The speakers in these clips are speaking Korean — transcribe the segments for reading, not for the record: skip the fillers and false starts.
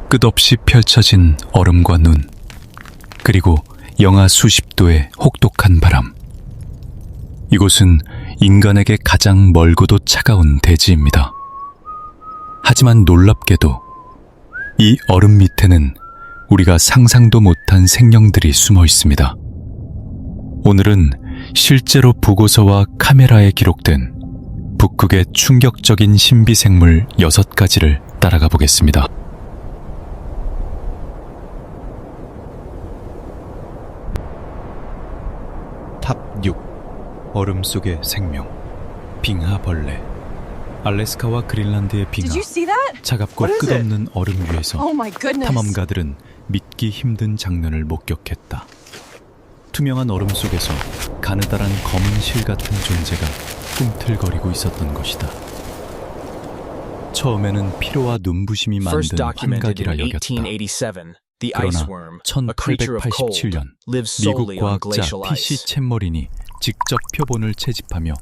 끝없이 펼쳐진 얼음과 눈, 그리고 영하 수십 도의 혹독한 바람. 이곳은 인간에게 가장 멀고도 차가운 대지입니다. 하지만 놀랍게도 이 얼음 밑에는 우리가 상상도 못한 생명들이 숨어 있습니다. 오늘은 실제로 보고서와 카메라에 기록된 북극의 충격적인 신비생물 6가지를 따라가 보겠습니다. 탑 6. 얼음 속의 생명. 빙하벌레. 알래스카와 그린란드의 빙하. 차갑고 끝없는 얼음 위에서 탐험가들은 믿기 힘든 장면을 목격했다. 투명한 얼음 속에서 가느다란 검은 실 같은 존재가 꿈틀거리고 있었던 것이다. 처음에는 피로와 눈부심이 만든 환각이라 여겼다. 그러나 1887년 미국 과학자 P.C. 챗머린이 직접 표본을 채집하며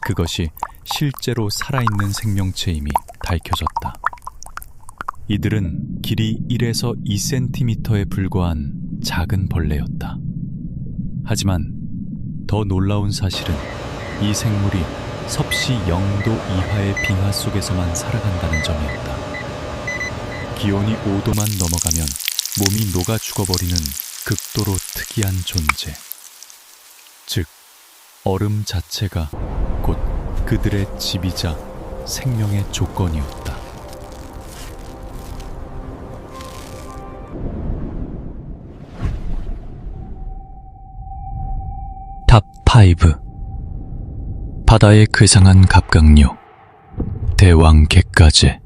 그것이 실제로 살아있는 생명체임이 밝혀졌다. 이들은 길이 1에서 2cm에 불과한 작은 벌레였다. 하지만 더 놀라운 사실은 이 생물이 섭씨 0도 이하의 빙하 속에서만 살아간다는 점이었다. 기온이 5도만 넘어가면 몸이 녹아 죽어버리는 극도로 특이한 존재. 즉, 얼음 자체가 곧 그들의 집이자 생명의 조건이었다. 탑 5. 바다의 괴상한 갑각류, 대왕갯가재.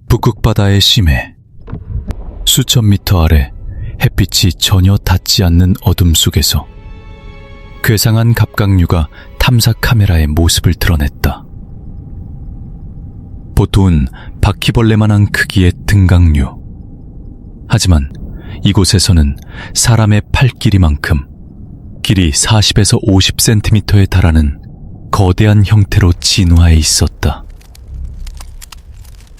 북극바다의 심해, 수천 미터 아래 햇빛이 전혀 닿지 않는 어둠 속에서 괴상한 갑각류가 탐사 카메라의 모습을 드러냈다. 보통은 바퀴벌레만한 크기의 등각류. 하지만 이곳에서는 사람의 팔 길이만큼 길이 40에서 50cm에 달하는 거대한 형태로 진화해 있었다.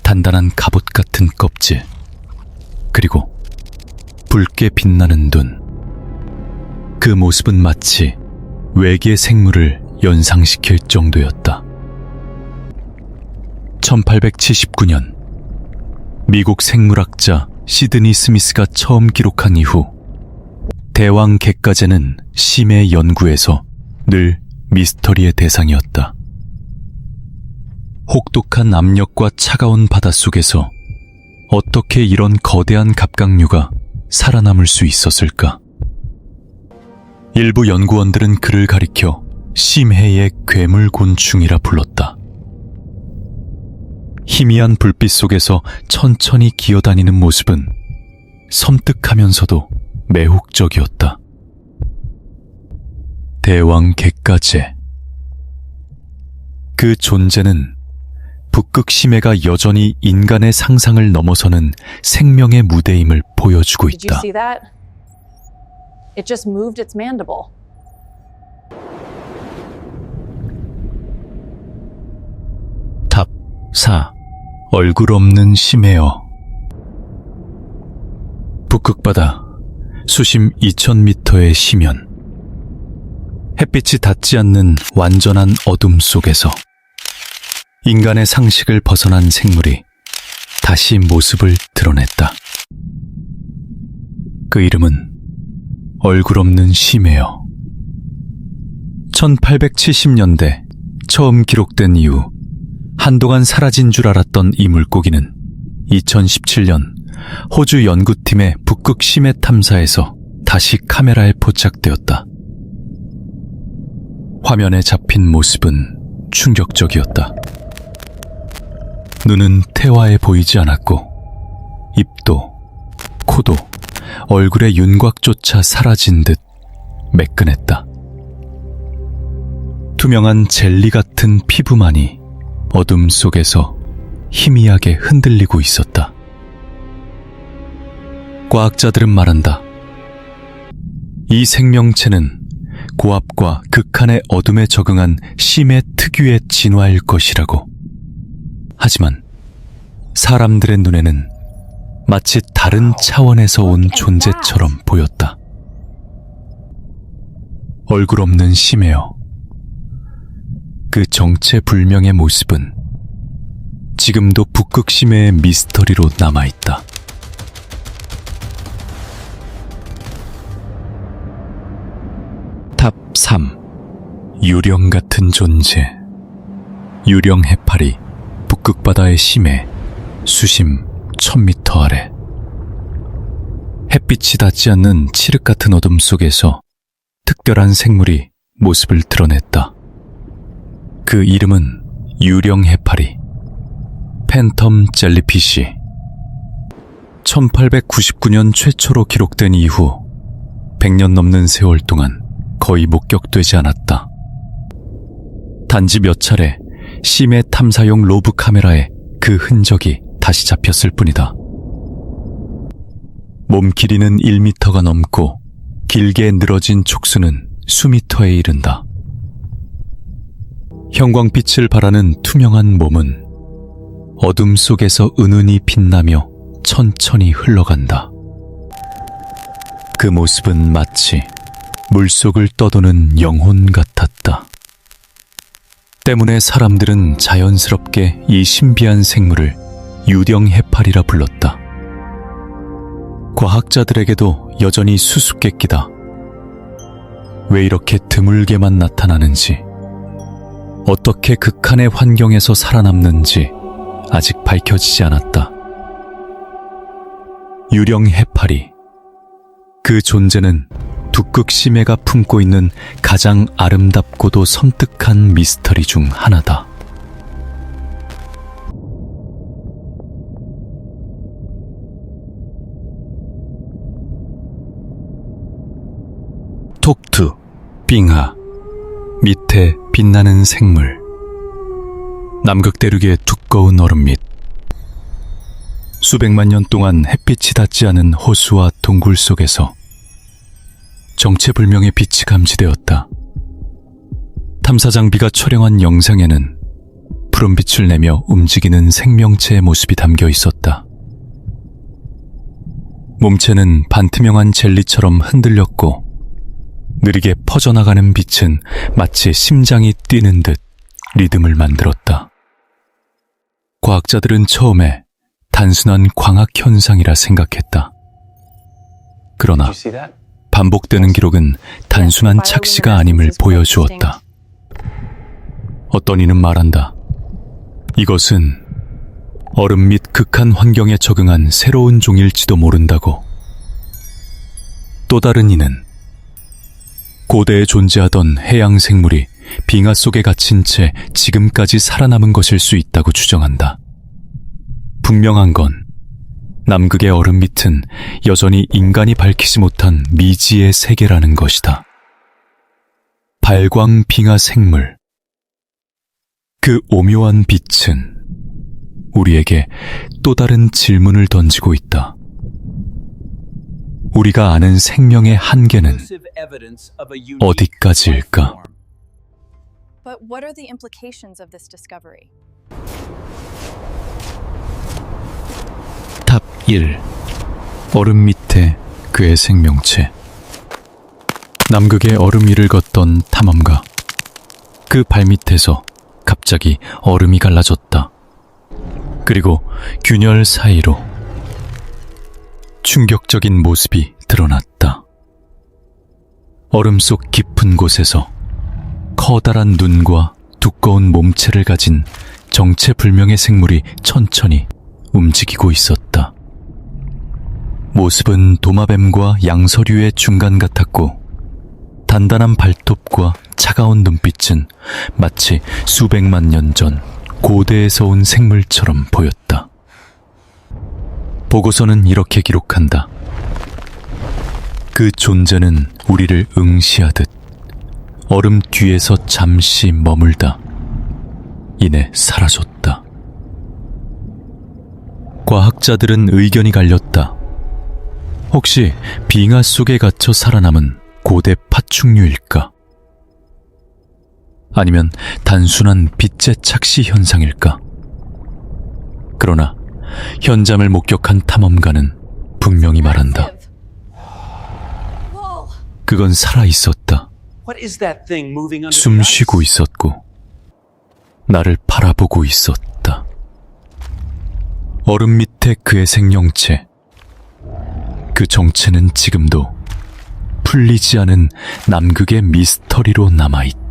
단단한 갑옷 같은 껍질, 그리고 붉게 빛나는 눈. 그 모습은 마치 외계 생물을 연상시킬 정도였다. 1879년 미국 생물학자 시드니 스미스가 처음 기록한 이후 대왕갯가재는 심해 연구에서 늘 미스터리의 대상이었다. 혹독한 압력과 차가운 바닷속에서 어떻게 이런 거대한 갑각류가 살아남을 수 있었을까? 일부 연구원들은 그를 가리켜 심해의 괴물곤충이라 불렀다. 희미한 불빛 속에서 천천히 기어다니는 모습은 섬뜩하면서도 매혹적이었다. 대왕갯가재. 그 존재는 북극 심해가 여전히 인간의 상상을 넘어서는 생명의 무대임을 보여주고 있다. It just moved its mandible. 탑 4. 얼굴 없는 심해어. 북극바다 수심 2000m의 심연. 햇빛이 닿지 않는 완전한 어둠 속에서 인간의 상식을 벗어난 생물이 다시 모습을 드러냈다. 그 이름은 얼굴 없는 심해어. 1870년대 처음 기록된 이후 한동안 사라진 줄 알았던 이 물고기는 2017년 호주 연구팀의 북극 심해 탐사에서 다시 카메라에 포착되었다. 화면에 잡힌 모습은 충격적이었다. 눈은 태화해 보이지 않았고 입도, 코도, 얼굴의 윤곽조차 사라진 듯 매끈했다. 투명한 젤리 같은 피부만이 어둠 속에서 희미하게 흔들리고 있었다. 과학자들은 말한다. 이 생명체는 고압과 극한의 어둠에 적응한 심해 특유의 진화일 것이라고. 하지만 사람들의 눈에는 마치 다른 차원에서 온 존재처럼 보였다. 얼굴 없는 심해어. 그 정체불명의 모습은 지금도 북극 심해의 미스터리로 남아있다. 탑 3. 유령 같은 존재. 유령 해파리, 북극바다의 심해, 수심 1000m 아래. 햇빛이 닿지 않는 칠흑 같은 어둠 속에서 특별한 생물이 모습을 드러냈다. 그 이름은 유령 해파리, 팬텀 젤리피쉬. 1899년 최초로 기록된 이후 100년 넘는 세월 동안 거의 목격되지 않았다. 단지 몇 차례 심해 탐사용 로브 카메라에 그 흔적이 다시 잡혔을 뿐이다. 몸 길이는 1미터가 넘고 길게 늘어진 촉수는 수미터에 이른다. 형광빛을 발하는 투명한 몸은 어둠 속에서 은은히 빛나며 천천히 흘러간다. 그 모습은 마치 물속을 떠도는 영혼 같았다. 때문에 사람들은 자연스럽게 이 신비한 생물을 유령 해파리라 불렀다. 과학자들에게도 여전히 수수께끼다. 왜 이렇게 드물게만 나타나는지, 어떻게 극한의 환경에서 살아남는지 아직 밝혀지지 않았다. 유령 해파리. 그 존재는 북극 심해가 품고 있는 가장 아름답고도 섬뜩한 미스터리 중 하나다. 톡투, 빙하, 밑에 빛나는 생물. 남극 대륙의 두꺼운 얼음 밑. 수백만 년 동안 햇빛이 닿지 않은 호수와 동굴 속에서 정체불명의 빛이 감지되었다. 탐사 장비가 촬영한 영상에는 푸른 빛을 내며 움직이는 생명체의 모습이 담겨 있었다. 몸체는 반투명한 젤리처럼 흔들렸고 느리게 퍼져나가는 빛은 마치 심장이 뛰는 듯 리듬을 만들었다. 과학자들은 처음에 단순한 광학 현상이라 생각했다. 그러나 반복되는 기록은 단순한 착시가 아님을 보여주었다. 어떤 이는 말한다. 이것은 얼음 및 극한 환경에 적응한 새로운 종일지도 모른다고. 또 다른 이는 고대에 존재하던 해양 생물이 빙하 속에 갇힌 채 지금까지 살아남은 것일 수 있다고 주장한다. 분명한 건 남극의 얼음 밑은 여전히 인간이 밝히지 못한 미지의 세계라는 것이다. 발광 빙하 생물. 그 오묘한 빛은 우리에게 또 다른 질문을 던지고 있다. 우리가 아는 생명의 한계는 어디까지일까? But what are the implications of this discovery? 탑 1. 얼음 밑에 그의 생명체. 남극의 얼음 위를 걷던 탐험가. 그 발밑에서 갑자기 얼음이 갈라졌다. 그리고 균열 사이로 충격적인 모습이 드러났다. 얼음 속 깊은 곳에서 커다란 눈과 두꺼운 몸체를 가진 정체불명의 생물이 천천히 움직이고 있었다. 모습은 도마뱀과 양서류의 중간 같았고 단단한 발톱과 차가운 눈빛은 마치 수백만 년 전 고대에서 온 생물처럼 보였다. 보고서는 이렇게 기록한다. 그 존재는 우리를 응시하듯 얼음 뒤에서 잠시 머물다 이내 사라졌다. 과학자들은 의견이 갈렸다. 혹시 빙하 속에 갇혀 살아남은 고대 파충류일까? 아니면 단순한 빛의 착시 현상일까? 그러나 현장을 목격한 탐험가는 분명히 말한다. Whoa! 그건 살아 있었다. What is that thing moving under 숨 the 쉬고 ice? 있었고 나를 바라보고 있었다. 얼음 밑에 그의 생명체. 그 정체는 지금도 풀리지 않은 남극의 미스터리로 남아있다.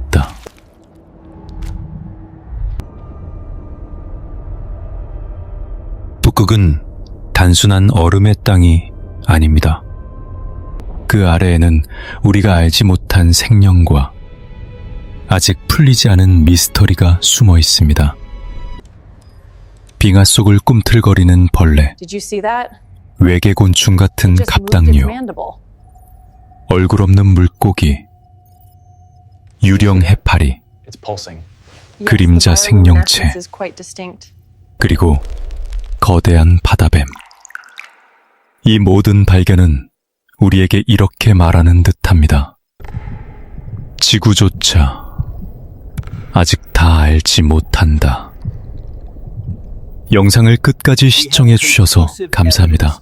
북극은 단순한 얼음의 땅이 아닙니다. 그 아래에는 우리가 알지 못한 생명과 아직 풀리지 않은 미스터리가 숨어 있습니다. 빙하 속을 꿈틀거리는 벌레, Did you see that? 외계곤충 같은 Just moved its 갑당류, mandible. 얼굴 없는 물고기, 유령 해파리, It's pulsing. Yes, 그림자 the bioluminescence 생명체. is quite distinct. 그리고 거대한 바다뱀. 이 모든 발견은 우리에게 이렇게 말하는 듯합니다. 지구조차 아직 다 알지 못한다. 영상을 끝까지 시청해 주셔서 감사합니다.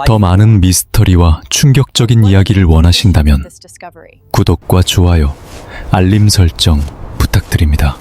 더 많은 미스터리와 충격적인 이야기를 원하신다면 This discovery. 구독과 좋아요, 알림 설정 부탁드립니다.